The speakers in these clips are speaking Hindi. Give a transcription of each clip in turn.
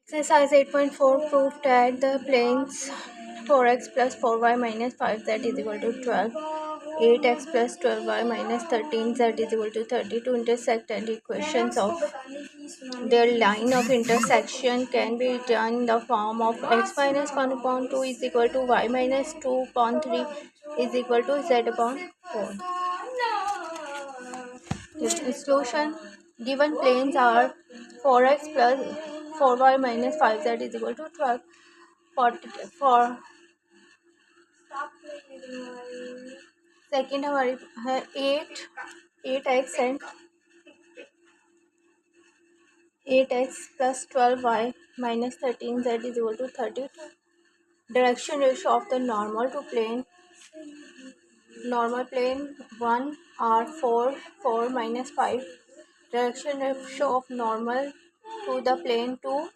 Exercise 8.4 proved that the planes 4x plus 4y minus 5z is equal to 12, 8x plus 12y minus 13z is equal to 30 to intersect, and equations of their line of intersection can be written in the form of x minus 1 upon 2 is equal to y minus 2 upon 3 is equal to z upon 4. The solution: given planes are 4x plus 4y minus 5z is equal to 12. For second हमारी है 8x and 8x plus 12y minus 13z is equal to 32. Direction ratio of the normal plane 1 r 4 minus 5. Direction ratio of normal to the plane 2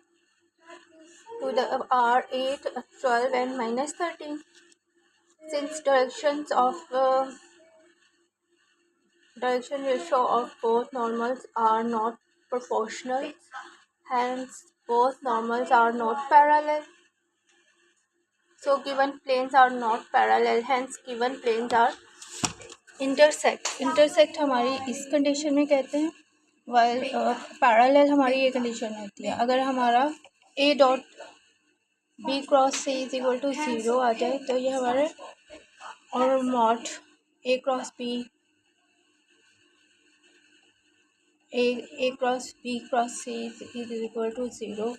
to the r 8 12 and minus 13. Since direction ratio of both normals are not proportional, hence both normals are not parallel. So given planes are not parallel, hence given planes are intersect. Intersect हमारी इस कंडीशन में कहते हैं, while parallel हमारी ये कंडीशन होती है अगर हमारा a dot b cross c is equal to 0 आ जाए, तो ये हमारे और mod a cross b a cross b cross c is equal to 0,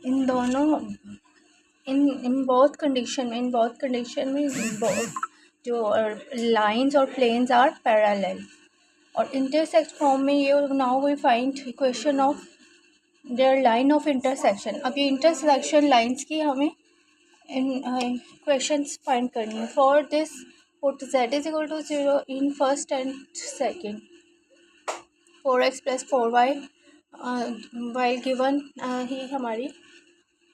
इन दोनों इन बोथ कंडीशन में जो लाइंस और प्लेन्स आर पैरेलल. और इंटरसेक्ट फॉर्म में ये now we find equation of their line of intersection. अब ये इंटरसेक्शन लाइंस की हमें इक्वेशंस फाइंड करनी है. For this put z is equal to 0 in first and second. 4x plus 4y while given ही हमारी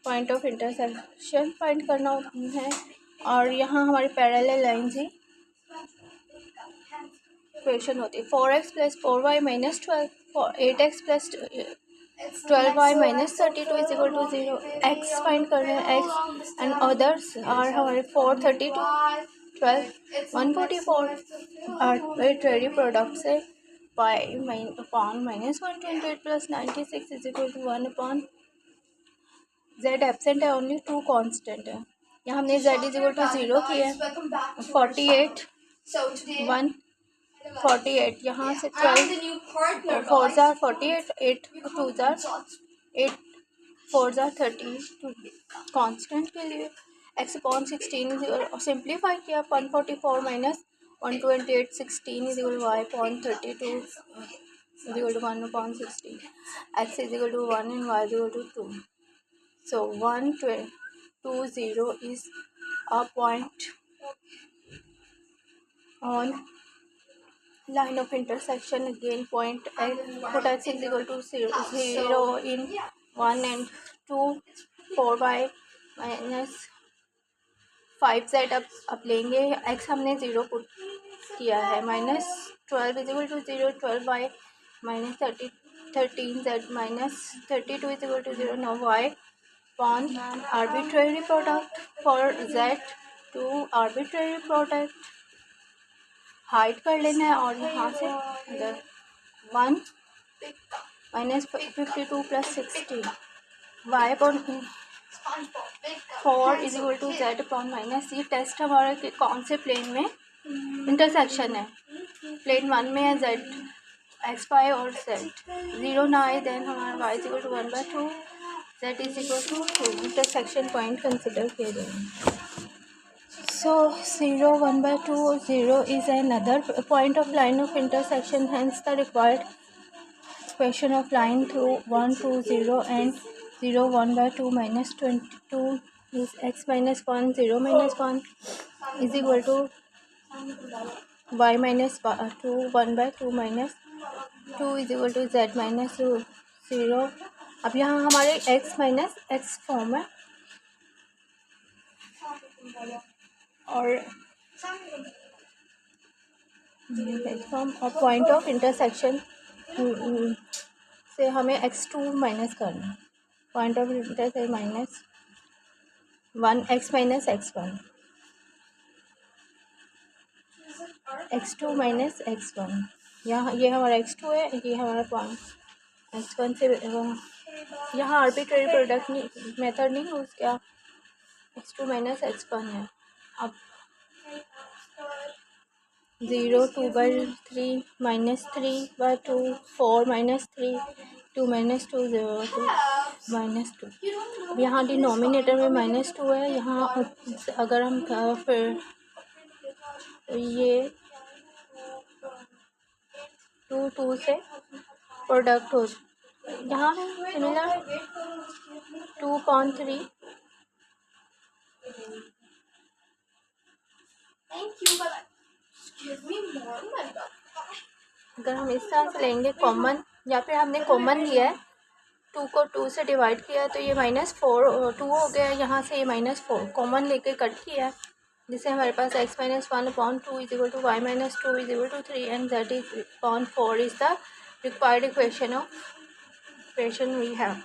पॉइंट ऑफ इंटरसेक्शन फाइंड करना है. और यहाँ हमारी पैरेलल लाइंस ही इक्वेशन होती है. 4x plus 4y minus 12, 8x plus 12y minus 32 is equal to 0. x find करना है. x एंड अदर्स आर हमारे 4, 32, 12, 144. आर्बिट्रेरी प्रोडक्ट से y upon minus 128 plus 96 is equal to 1 upon z absent है, ओनली 2 कांस्टेंट है. यहाँ हमने z इज इक्वल टू 0 किया है. 48 148 यहाँ से 12 4 ज़ार 48 8 2 ज़ार 8 4 ज़ार 32 कांस्टेंट के लिए x अपॉन 16 सिंप्लीफाई किया. 144 minus 128 16 is equal y upon 32 is equal to 1 upon 16. x is equal to 1 and y is equal to 2. So 120 is a point on line of intersection. Again point put x is equal to 0 in 1 and 2. 4y minus 5z अब लेंगे. x हमने 0 पुट किया है. Minus 12 is equal to 0. 12y minus 13z minus 32 is equal to 0. Now y upon arbitrary product for z to arbitrary product hide कर लेना है. और यहाँ से इधर 1 minus 52 plus 16 y upon 4 is equal to z upon minus. ये टेस्ट हमारा कौन से प्लेन में इंटरसेक्शन है. प्लेन 1 में है z x y और z 0 ना आए, देन हमारा y is equal to 1/2 z is equal to 2. Intersection point consider किए जाएंगे. So 0 1/2 0 is another point of line of intersection. Hence the required equation of line through 1 2 0 and 0 1/2 minus 22 is x minus 1 0 minus 1 is equal to y minus 2 1/2 minus 2 is equal to z minus 0. अब यहाँ हमारे x माइनस एक्स फॉर्म है और फॉर्म और पॉइंट ऑफ इंटरसेक्शन से हमें x2 माइनस करना है। पॉइंट ऑफ इंटरेस्ट है -1 x minus x1, x2 minus x1। यहाँ ये हमारा x2 है, ये हमारा पॉइंट x1 से यहाँ आर्बिट्रेरी प्रोडक्ट नहीं मेथड नहीं यूज़ किया, x2 माइनस x1 है। अब 0 2/3 -3/2 4 -3 2 -2 0 2 -2। अब यहाँ डिनोमिनेटर में -2 है, यहाँ अगर हम फिर ये 2 से प्रोडक्ट हो, यहाँ सिमिलर 2/3 अगर हम इस तरह से लेंगे कॉमन, या फिर हमने कॉमन लिया है 2 को 2 से डिवाइड किया तो ये -4 2 हो गया, यहाँ से ये -4 कॉमन लेके कट किया, जिससे हमारे पास x - 1/2 is equal to y - 2 is equal to 3 and z/4 is the required equation we have.